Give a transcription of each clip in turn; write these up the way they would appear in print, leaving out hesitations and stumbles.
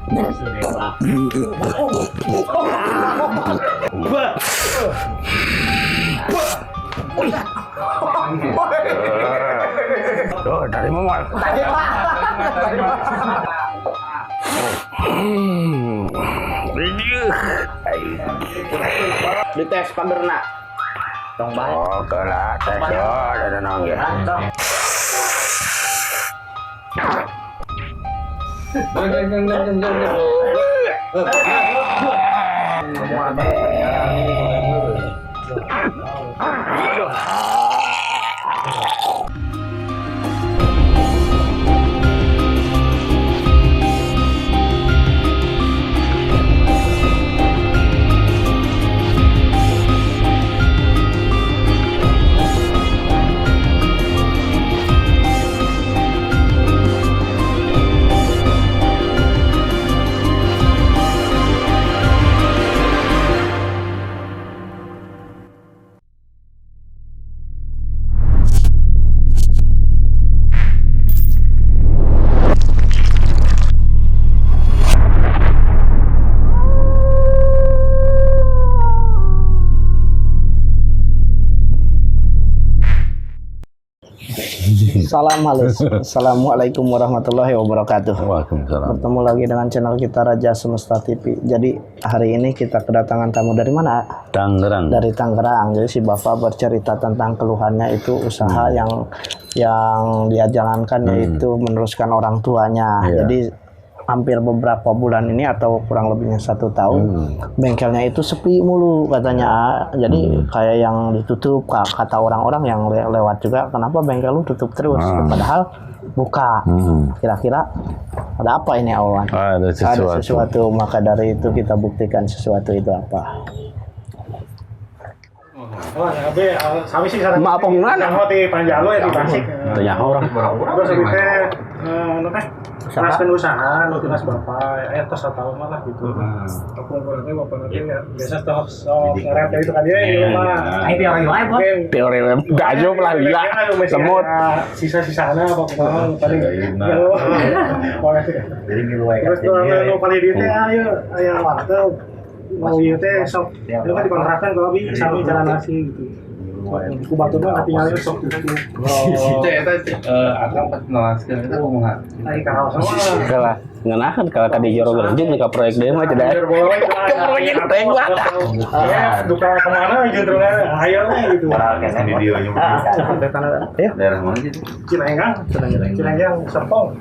Dari Mual. Dites panderna. Tong bae. Oh, kena tes yo, ada nang ya. Salam halus. Assalamualaikum warahmatullahi wabarakatuh. Waalaikumsalam. Bertemu lagi dengan channel kita Raja Semesta TV. Jadi hari ini kita kedatangan tamu dari mana? Tangerang. Dari Tangerang. Jadi si Bapak bercerita tentang keluhannya itu usaha yang dia jalankan yaitu meneruskan orang tuanya. Jadi hampir beberapa bulan ini atau kurang lebihnya 1 tahun bengkelnya itu sepi mulu katanya. Jadi kayak yang ditutup, kata orang-orang yang lewat juga, kenapa bengkel lu tutup terus padahal buka. Kira-kira ada apa ini awan? Ada sesuatu. Maka dari itu kita buktikan sesuatu itu apa. Maaf pengguna di Panjalo ya di Tasik. tanya orang Terus teraskan usaha, lo tunas bapak, tos atau malah gitu. Aku kurangnya bapak nanti ya biasa sok ngerep itu kan dia di rumah. Ini teori lain kok. teori nggak aja pelah gila semut Sisa-sisanya apa kemana tadi. Terus kalau paling di teh ayo waktu mau ieu teh sok itu kan dikontrakan kalau bisa sami jalan nasi gitu. Ku batu mah tinggal sok gitu. Itu akan pas menalaskan itu ngomong Ai karaos mah. kalah ngenahan kalau tadi joro berlanjut ke proyek dia mah tidak proyek teh gua Ya, duka kemana justru ayo gitu. di videonya Ya, daerah mana sih? Cilenggang Serpong.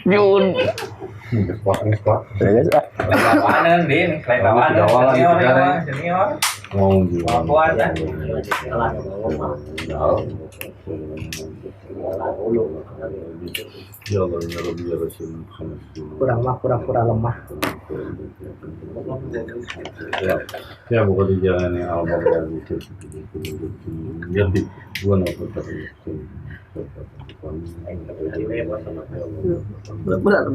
Jun Spot. Apaan Din? Senior. Mau jual. pura-pura lemah. Ya bukan di jalan yang Albar dan itu. Jadi gua nonton terus. Berat.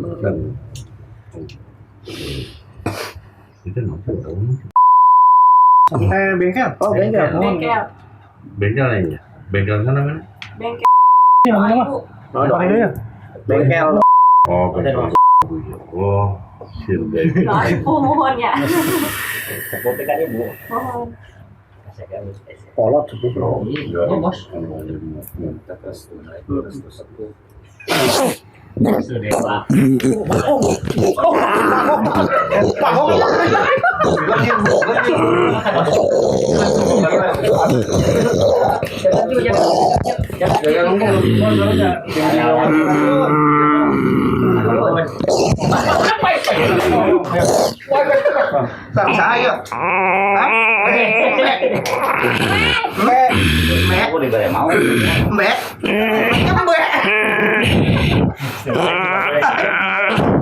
Itu nonton. Bengkel. Oh, bengkel. Bengkel ya? Bengkel sana mana? Bengkel. Bengkel. Oh, bengkel. Oh, sirbe. Mohon ya. Mohon. Polot itu. Saya. Aku diberi mau. Mbak.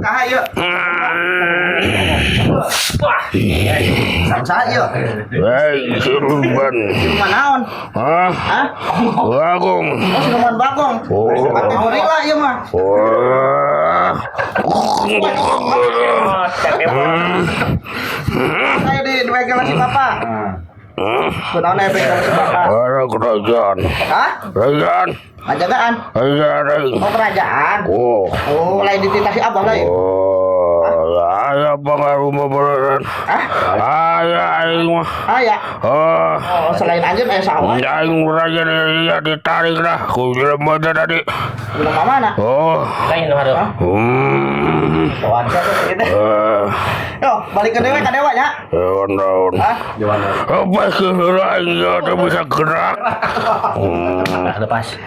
Kahayo. Sam saya. Hei, Surban. Manaon? Hah? Bagong. Oh, siluman bagong. Pakai gorila ieu mah. Wah. Saya di bengkel si Bapak. Kunaon ya bengkel si Bapak? Orang kerajaan. Hah? Kerajaan. Kerajaan? Kerajaan. Oh kerajaan? Oh. Oh lain dititah si Abah lain? Oh. Ayah pengaruh beneran. Hah? Ayah aing mah. Ya? Oh. Oh selain anjir sawah? Aing raja dia ditarik dah. Ku jelema tadi. Belum mana? Oh. Lain lu hareup. Wajar tuh gitu. Yo, balik ke dewa nya. Daun. Hah? Apa kira aing ada bisa gerak? Lepas.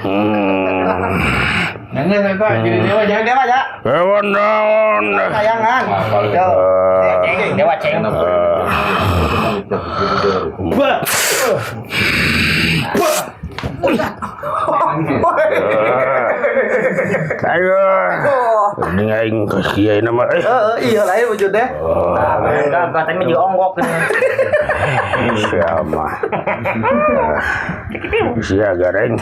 Jangan dewa ya. Daun. Tayangan. Yo. Dewa ceng. Ayo. Ini aing kiai nama Iya lain wujudnya. Katanya juga onggok. Siapa? Sia gareng.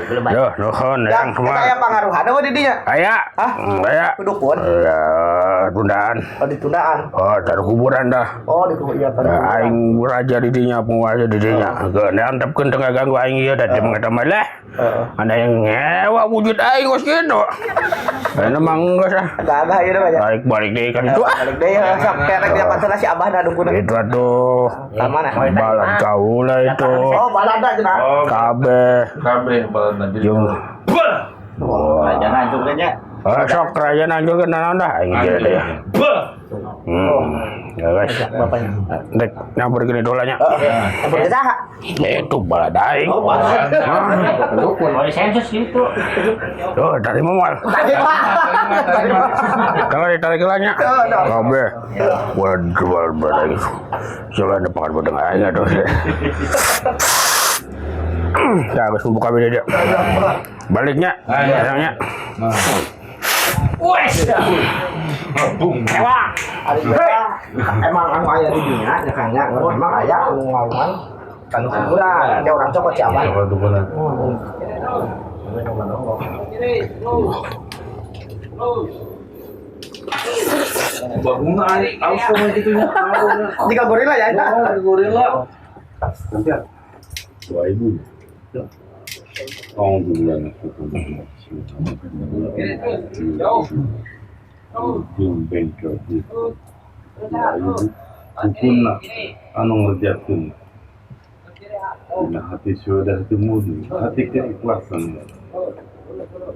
Belum Yo, nuhun yang Kayak pengaruhan apa di dinya? Aya. Hah? Aya. Dukun. Ya, tundaan. Oh ditundaan. Oh, taruh kuburan dah. Oh di iya kan. Aing raja di dinya, penguasa di dinya. Neantepkeun teu ngaganggu aing ieu da mengata malah. Ada yang ngewa wujud aing geus kitu. Anu mah geus ah. Gagah ieu mah ya. Balik deui kan itu ah. Balik deui sok kerek dia pasal si Abah da dukun. Itu atuh. Mana? Balad kaula itu. Oh balada cenah. Kabeh balad nanti. jeung Kerajaan hancur kan ya. sok kerajaan anjur naon dah aing jadi teh. Ya guys. Bapaknya. Dek nyamper gini dolanya. Apa saha? Itu balad aing. Dukun mau disensus gitu. Tuh, dari mual. Kalau ditarik lanya. Kabeh. Waduh, balad. Coba depan bodeng aing atuh. Ya, harus buka beda dia. Baliknya, sayangnya. Wes. Wah. Emang anu aya di dinya nya kanya emang aya anu ngawuan kan kuburan dia orang cokot siapa? Bunga alfa gitu nya. Tiga gorila ya. Gorila. 2000. Oh, bulan bengkel itu. Hukumna anu ngerjakeun. Dina hati sudah temudi, hati keikhlasan.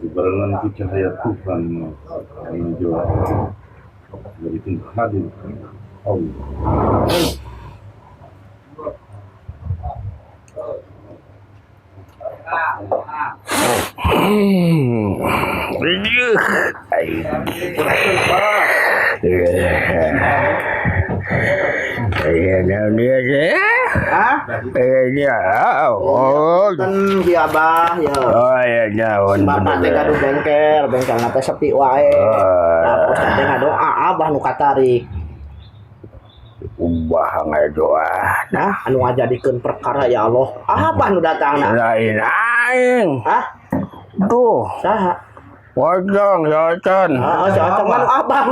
Dibarengan ku cahaya Tuhan menjual. Begitu hadir Allah. Kan si Abah ya. Oh iya nyawan. Bapak teh gaduh bengkel na teh sepi wae. Tapos teh ngadoa Abah nu katarik. Ubah ngadoa. Nah, anu ngajadikeun perkara ya Allah. Abah nu datangna. Lain aing. Hah? Tuh, Saha? wajang jajan. Cocok mah Abah.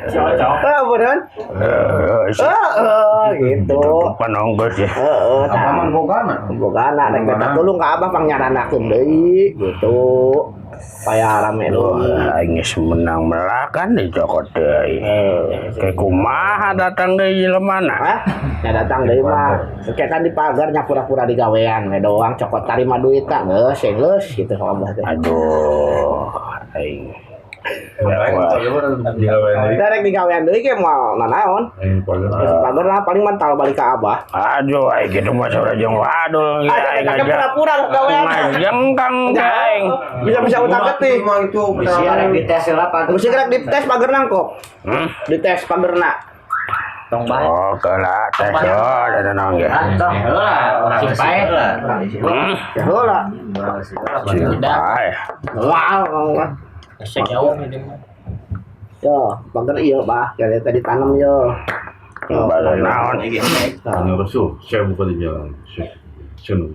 Cocok. Beneran? Gitu. Panonggos ya. Aman bogana rek kita tulung ka Abah pangnyarandakeun deui gitu. Supaya rame Duh, aing geus menang melakan dicokot deui. Kayak kumaha datang deui jelemana. Hah? Ya datang deui mah. Kayak kan di pagar nya pura-pura digawean we doang cokot tarima duit ka geus gitu Abah teh. Aduh, aing. Derek digawean deui ge moal nanaon. Pagar lah paling mental balik ka Abah. Aduh, aing kitu mah sareng wadul Aing aing aja. pura-pura gawean. Ngajengkang aing. Bisa utang geuting. Misi arek dites heula Pak. Mesti gerak dites pagar nangkop. Dites pagerna. Tong bae. Oh, kala tes yo dan nang ya. Tong heula orang bae lah. Ya heula. Bae. Wow. Sek jauh ini mah. Yo, pagar ieu Bah, kaya tadi tanam yo. Bae naon. Anu Rasul, saya buka di jalan. sun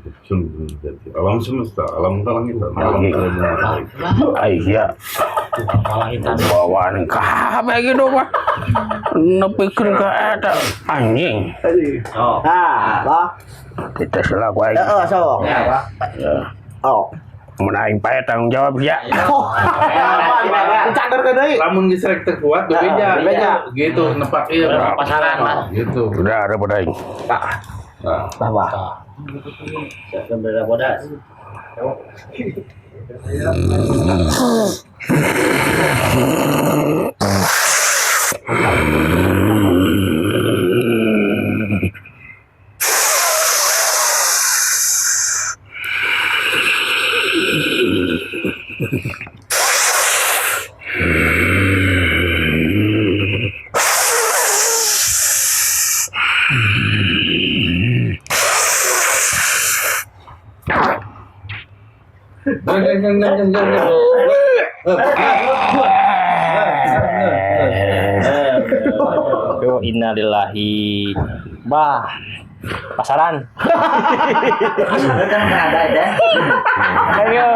jadi alam semesta, alam langit, alam Iya. Bawaan kabeh gitu Pak. Nepikeun ka eta anjing. Nah, Pak. Kita selaku aing. Heeh, sok. Ya, Pak. Oh. Mun aing pae tanggung jawab ya. Dicagerkeun deui. lamun geus rek teu kuat tuh beja gitu nepak ieu Pasaran, Pak. gitu Udah ada pada aing. nah Bahwa Beda bodas. Yo innalillahi. Bah. Pasaran. Kan ada ya. Ayo.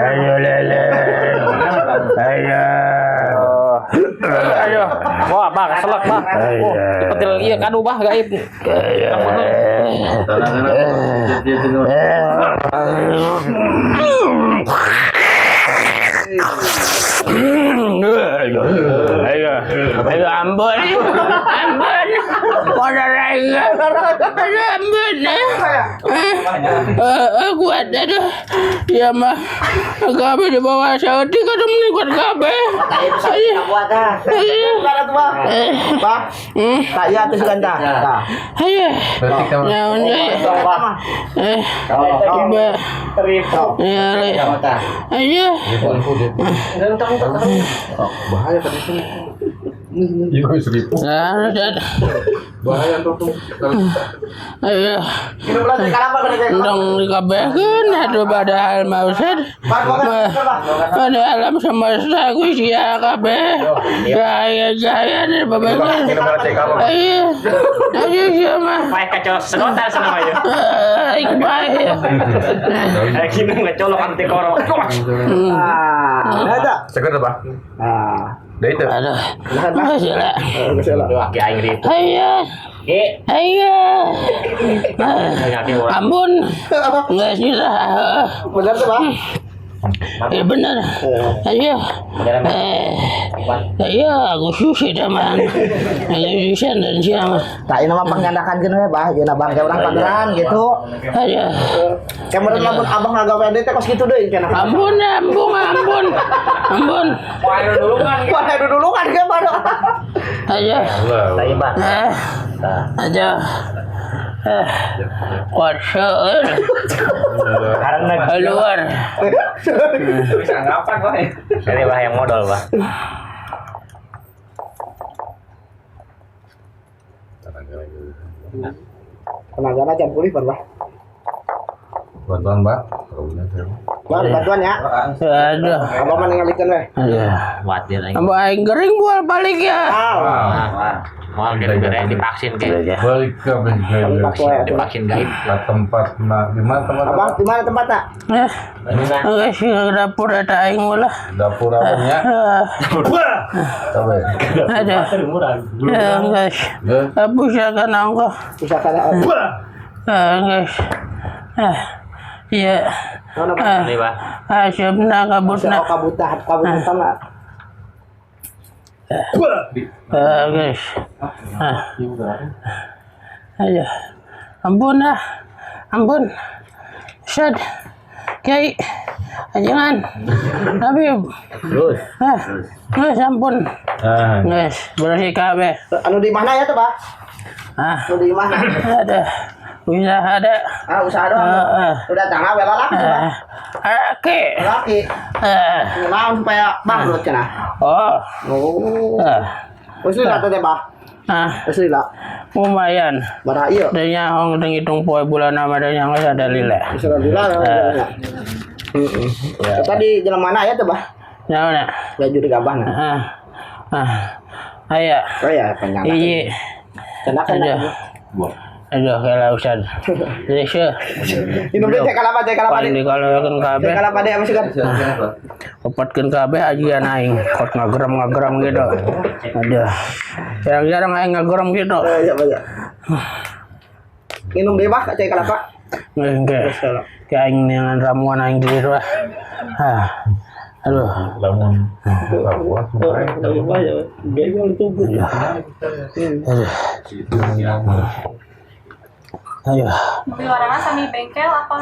Ayo lele. Ayo. Wah, Pak, keselak, Pak. Oh, petil ieu kadu Bah gaib. Ayo ampun. Pada raya. Ampun. Kuat aduh. Ya mah. Kabeh di bawah saeutik kada menikot kabeh. Pak, tak iya tuh kan dah. Ayo. Naon deui? Coba. Ya, ayo. bahaya tadi sini iya seribu bahaya tuh Ayo. Dong dikabehkeun atuh padahal mausad. Pada alam semesta Gusti kabeh. Gaya-gaya nih babengkeun. Ayo. Ayo ieu mah. Pae kacau sedotan sana aja. Bae. Kini ngecolok anti koro. Ada. seger apa Nah, dari itu Aduh. Masalah. Wah, ki aing di. Ayo. Ki, Ayo. ngati urang. Ampun. Enggak susah. benar tuh, Pak. Ya benar. Ayo. Ayo aku susah teman. Ayo susah dan siapa? Tak ini mah panggandakan gini Bah, jeung abang kayak orang pangeran gitu. Ayo. Kemudian lamun abang ngagawe teh kos gitu deui kana. Ampun. Wah, dulu kan ge baru. Ayo. Tanya, Pak. Ayo. Kuasain. Karena Keluar. bisa ngapan, Pak. Ini Bah yang modal, Pak. Tenagana jam pulih Pak. bantuan mbak Bang, bantuan ya. Aduh. Abang mah ningalikeun we. Watir aing. Abang aing gering buat balik ya. Mal gara-gara divaksin kayak balik ke divaksin gaib. tempat nah di mana tempat Abang di mana tempatnya? Guys, ke dapur ada aing ulah. dapur apanya coba Ada. Ya guys. Pusaka nangko. Pusaka Guys. Iya. Ini, Pak. Asyabna kabutna. kabutan mah. Guys. Ayo. Ampun. Sad. Kiai. Jangan. Habib. Guys, ampun. Guys, bersih kabeh. Anu di mana ya tuh, Pak? Anu di mana? Ada. Usaha ada. Usaha doang. Udah tangga we lalaki tuh, Pak. Laki. Laki. Naon supaya bangkrut cenah. Oh. Wis lila teh, Pak. Wis lila. Lumayan. Bara ieu. Dan nyahong dengan hitung poe bulan Ramadan yang geus ada lila. Wis lila. Tadi jalan mana ya tuh, Pak? Nyaona. Baju di gabahna. Aya. Oh ya, panjang. Iya. Cendakan. Aduh, kalau Ustaz. Jadi Minum deh cek kalapa Pandi kalau kan kabeh. Cek kalapa deh masih kan. Kepatkeun kabeh ajian aing. Kot ngageram gitu. Aduh. Jarang-jarang aing ngageram gitu. Iya, banyak. Minum deh, Pak, cek kalapa. Engke. Kayak aing dengan ramuan aing di dieu lah. Aduh. Lamun buat Ayo. Beli orangnya sami bengkel apa?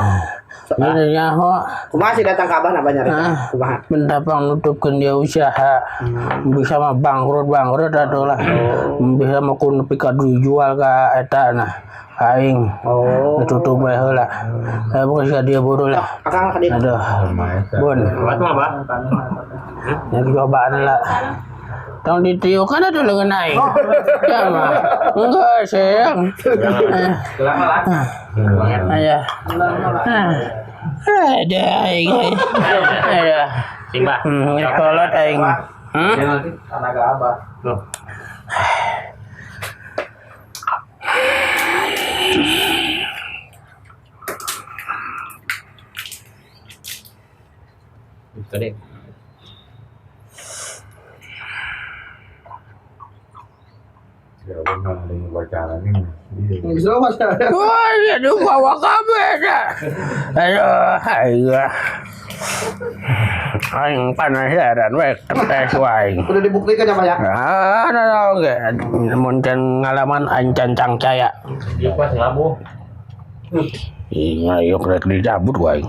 Ini nyaho. Kumaha sih datang ke Abah napa nyari? Kumaha? Bentapang nutupkeun dia usaha. Bisa mah bangkrut atuh lah. Bisa mah kun nepi ka jual ka eta nah. Aing. Tutup bae heula. Pokoknya ka dia bodoh lah. Akang ka dieu. Aduh. Bun. Buat mah, Pak. Yang cobaan lah. Tong ditiup kan ada lengan aing. Ya mah. Enggak sayang. Ayah. Ada aing. Ada. Simbah. Kolot aing. Tenaga Abah. Tuh. Itu deh. ya benar dengan bacaan ini. Bisa Mas. Wah, aduh bawa kabeh dah. Aduh, aing penasaran we tes wae. Udah dibuktikan ya, Pak ya? Oke. Mun can ngalaman aing cancang caya. Dia pas labu. Iya, yuk rek dicabut wae.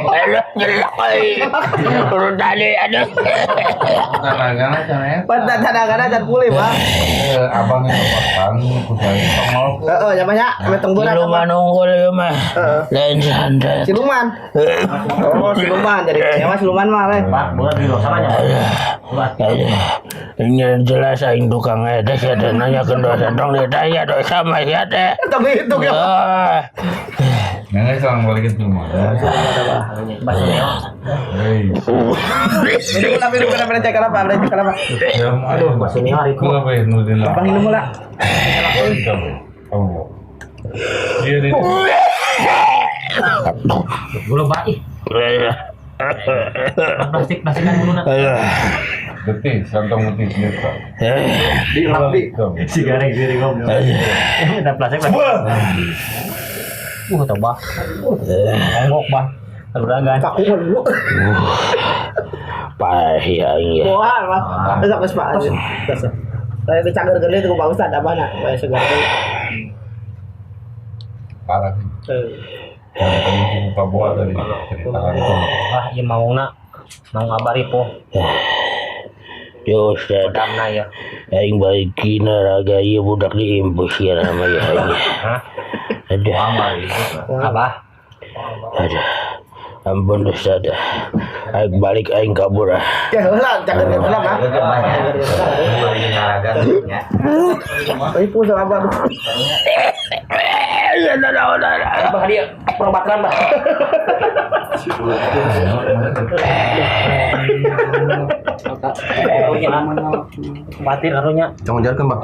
Aduh, jelek euy. Turun tali aduh. Tanagana cenah. Pada tanagana dan pulih, Pak. Abang yang pasang kusaha tongol. Heeh, ya banyak metong berat. Siluman unggul ieu mah. Lain santet. Siluman. Oh, siluman jadi nyawa siluman mah we. Pak, buat di losananya. Ini jelas aing tukang edes ya dan nanyakeun dosa dong ditanya dosa mah ya teh. Tapi itu ya. Nggak salah balikin rumah. Hei. Ini kena cek apa? Aduh, masih nih hari Aku apa ya nudin lah. Bang minum lah. Kamu. Dia di. Belum Pak. Plastik kan dulu nak. Detik, santong mutih kita. Di lapi. Sigaret diri ngobrol. Ada plastik. Coba. Enggok, Bang. Terudangan. Paku dulu. Pahia iya. Wah, Mas. Enggak Mas Pak. Saya dicager gede tuh Pak Ustaz apa nak? Kayak segar. Parah sih. Yang tadi buka bola tadi ceritakan itu. Ah, ieu maungna. Mau ngabari po. Yo Ustaz. Damna ya. Aing baikina raga ieu budak diimpus ya nama ya. Hah? Aduh. Apa? Aduh. Ampun Ustaz. Aing balik aing kabur ah. Ya ulah, cager gede lah, Pak. Ibu sama Abang. Ya dah. Bah dia perobatan, Bah. Batir harunya. Jangan jarkan, Mbak.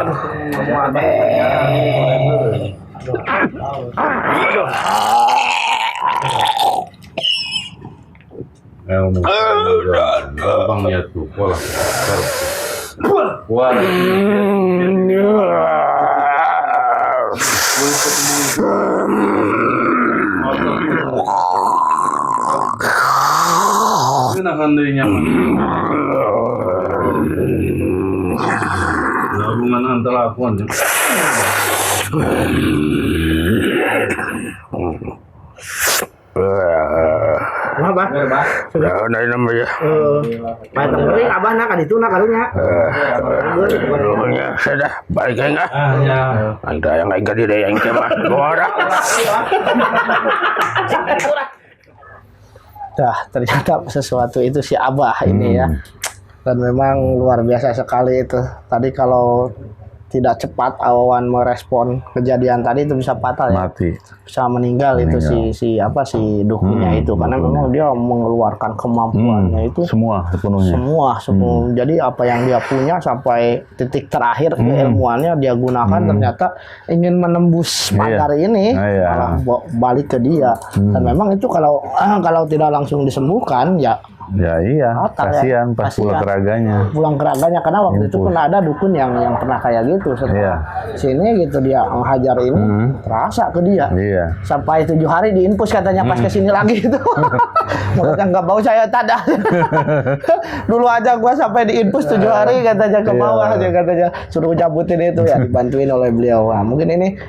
Abang ya tuh pola. Wah. Enakan dari nyaman. Hubungan antara aku aja. Apa? Sudah dari namanya. Matang beri Abah nak itu nak kalunya. Rumahnya sudah balik aing ah. Ya. Aing dayang aing ka di aing teh mah. Gora. Dah, ternyata sesuatu itu si Abah ini ya. Dan memang luar biasa sekali itu. Tadi kalau tidak cepat Wawan merespon kejadian tadi itu bisa fatal ya. Mati. Bisa meninggal itu si dukunnya itu karena memang dia mengeluarkan kemampuannya itu semua sepenuhnya. Semua. Jadi apa yang dia punya sampai titik terakhir keilmuannya dia gunakan ternyata ingin menembus pagar ini malah balik ke dia. Dan memang itu kalau tidak langsung disembuhkan ya kasihan pas pulang ke raganya. Pulang ke raganya karena waktu itu pun ada dukun yang pernah kayak gitu setelah sini gitu dia menghajar ini terasa ke dia. Sampai 7 hari diinfus katanya pas kesini lagi itu. Makanya nggak bau saya tada. Dulu aja gua sampai diinfus 7 hari katanya ke bawah aja katanya suruh cabutin itu ya dibantuin oleh beliau. Nah, mungkin ini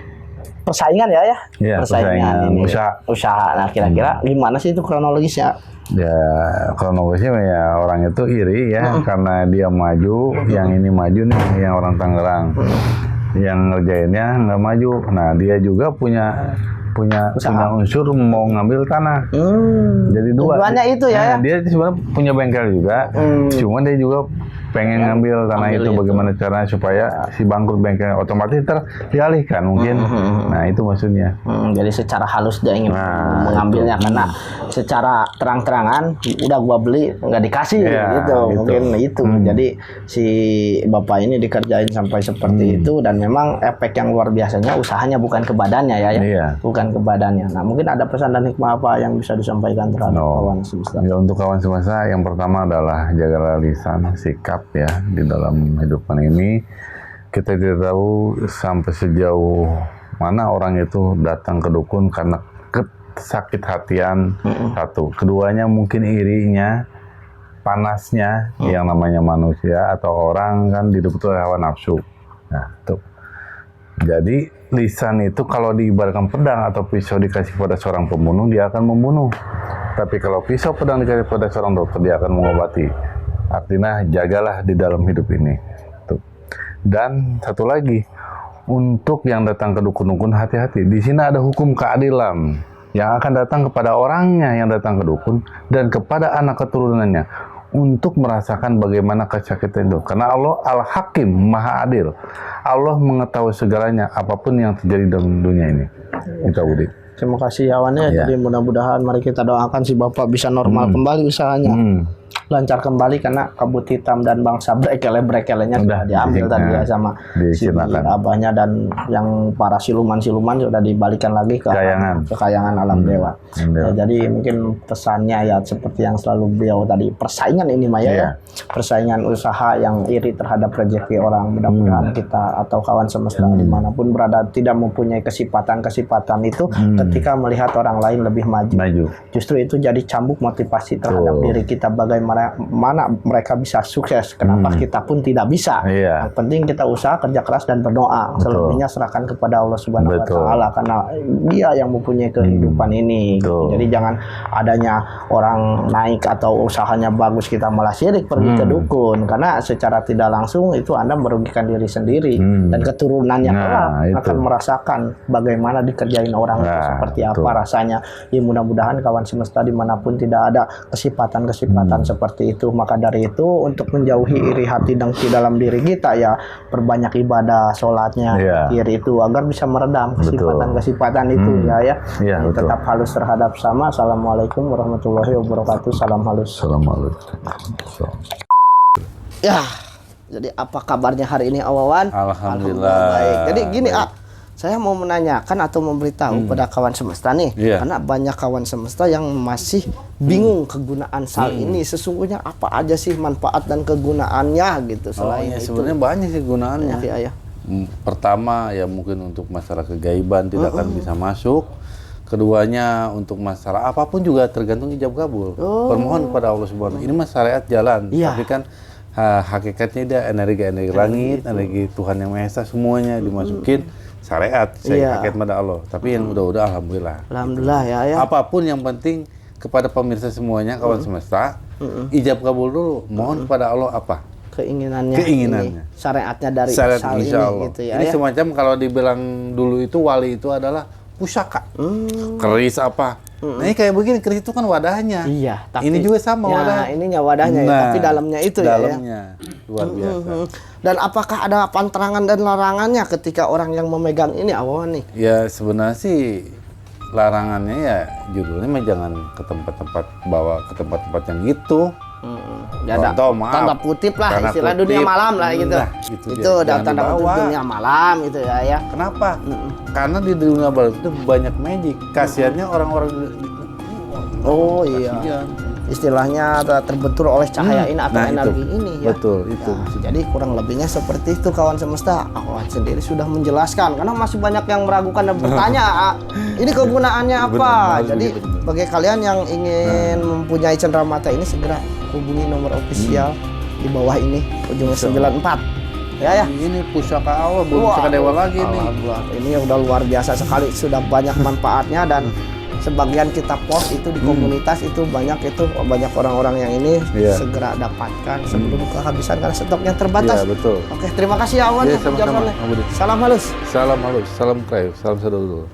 persaingan ya. Persaingan ini usaha. Nah, kira-kira gimana sih itu kronologisnya? Ya kronologisnya ya orang itu iri ya karena dia maju, yang ini maju nih yang orang Tangerang, yang ngerjainnya nggak maju. Nah dia juga punya unsur mau ngambil tanah. Jadi dua. Tujuannya itu ya. Dia sebenarnya punya bengkel juga, cuma dia juga pengen ngambil tanah itu. Bagaimana caranya supaya si bangkrut bengkelnya otomatis dialihkan mungkin. Nah itu maksudnya. Jadi secara halus dia ingin mengambilnya karena secara terang-terangan udah gua beli nggak dikasih gitu. Mungkin itu. Jadi si bapak ini dikerjain sampai seperti itu dan memang efek yang luar biasanya usahanya bukan ke badannya bukan ke badannya. Nah mungkin ada pesan dan hikmah apa yang bisa disampaikan terhadap kawan semesta? Ya untuk kawan semesta yang pertama adalah jagalah lisan, sikap ya di dalam kehidupan ini. Kita tidak tahu sampai sejauh mana orang itu datang ke dukun karena sakit hatian satu, keduanya mungkin irinya, panasnya yang namanya manusia atau orang kan dihidup oleh hawa nafsu. Nah tuh jadi lisan itu kalau diibaratkan pedang atau pisau dikasih pada seorang pembunuh dia akan membunuh, tapi kalau pisau pedang dikasih pada seorang dokter dia akan mengobati. Artinya jagalah di dalam hidup ini. Tuh. Dan satu lagi, untuk yang datang ke dukun-dukun hati-hati. Di sini ada hukum keadilan yang akan datang kepada orangnya yang datang ke dukun dan kepada anak keturunannya untuk merasakan bagaimana kesakitan itu. Karena Allah Al-Hakim, Maha Adil. Allah mengetahui segalanya apapun yang terjadi dalam dunia ini. Itu Budi. Terima kasih Wawan ya. Jadi mudah-mudahan mari kita doakan si bapak bisa normal kembali usahanya. Lancar kembali karena kabut hitam dan bangsa brekele-brekelenya sudah diambil tadi ya sama si abahnya dan yang para siluman-siluman sudah dibalikan lagi ke kayangan alam dewa. Ya, jadi mungkin pesannya ya seperti yang selalu beliau tadi, persaingan ini Maya ya. Persaingan usaha yang iri terhadap rezeki orang. Mudah-mudahan kita atau kawan semesta dimanapun berada tidak mempunyai kesipatan-kesipatan itu ketika melihat orang lain lebih maju. Justru itu jadi cambuk motivasi terhadap diri kita bagaimana mereka bisa sukses, kenapa kita pun tidak bisa. Yang penting kita usaha, kerja keras dan berdoa. Selebihnya serahkan kepada Allah Subhanahu wa taala karena Dia yang mempunyai kehidupan ini. Jadi jangan adanya orang naik atau usahanya bagus kita malah syirik pergi ke dukun, karena secara tidak langsung itu Anda merugikan diri sendiri dan keturunannya akan merasakan bagaimana dikerjain orang itu seperti apa rasanya. Ya mudah-mudahan kawan semesta dimanapun tidak ada kesipatan-kesipatan seperti itu. Maka dari itu untuk menjauhi iri hati dengki dalam diri kita ya perbanyak ibadah, sholatnya, zikir itu agar bisa meredam kesipatan-kesipatan itu ya. Tetap halus terhadap sama. Assalamualaikum warahmatullahi wabarakatuh. Salam halus. Ya, jadi apa kabarnya hari ini Wawan? Alhamdulillah. Baik. Jadi gini saya mau menanyakan atau memberitahu pada kawan semesta nih, karena banyak kawan semesta yang masih bingung kegunaan sal ini. Sesungguhnya apa aja sih manfaat dan kegunaannya gitu selain itu? Sebenarnya banyak sih gunaannya. Pertama ya mungkin untuk masalah kegaiban tidak akan bisa masuk. Keduanya untuk masalah apapun juga tergantung ijab kabul. Permohon kepada Allah Subhanahu. Ini mas syariat jalan, tapi kan hakikatnya dia energi langit, energi Tuhan yang Maha Esa semuanya dimasukin. Syariat, saya hakikat pada Allah. Tapi yang udah alhamdulillah. Alhamdulillah ya. Apapun yang penting kepada pemirsa semuanya, kawan semesta, ijab kabul dulu. Mohon kepada Allah apa? Keinginannya. Ini, syariatnya dari syariat sal insya Allah. Gitu ya. Ini semacam kalau dibilang dulu itu wali itu adalah pusaka. Keris apa? Nah, ini kayak begini, keris itu kan wadahnya. Iya, tapi ini juga sama ya, wadahnya. ininya wadahnya ya, Nah, tapi dalamnya itu dalamnya luar biasa. Dan apakah ada pantangan dan larangannya ketika orang yang memegang ini awan nih? Ya sebenarnya sih larangannya ya judulnya mah jangan ke tempat-tempat, bawa ke tempat-tempat yang gitu. Ya ada Contoh, maaf. tanda kutip lah, Tanda istilah dunia kutip. malam lah gitu. Nah, itu dia. ada Jangan tanda kutip dibawa. dunia malam gitu ya. Kenapa? Karena di dunia barat itu banyak magic. Kasiannya orang-orang Oh iya. kasihan. Istilahnya terbentur oleh cahaya ini atau Nah, energi itu. ini ya. Betul, itu. Ya, jadi kurang lebihnya seperti itu kawan semesta. Awan sendiri sudah menjelaskan karena masih banyak yang meragukan dan bertanya, ini kegunaannya apa? Benar, Jadi benar. bagi kalian yang ingin mempunyai cenderamata ini segera hubungi nomor ofisial di bawah ini ujungnya 94. Ya. Ini pusaka Allah, belum pusaka dewa lagi nih. Alhamdulillah, ini udah luar biasa sekali, sudah banyak manfaatnya dan sebagian kita post itu di komunitas itu banyak orang-orang yang ini segera dapatkan sebelum kehabisan karena stoknya terbatas. Iya, betul. Oke, terima kasih ya Awan. Iya, sama-sama. Salam halus. Salam halus, salam krai, salam sadulur.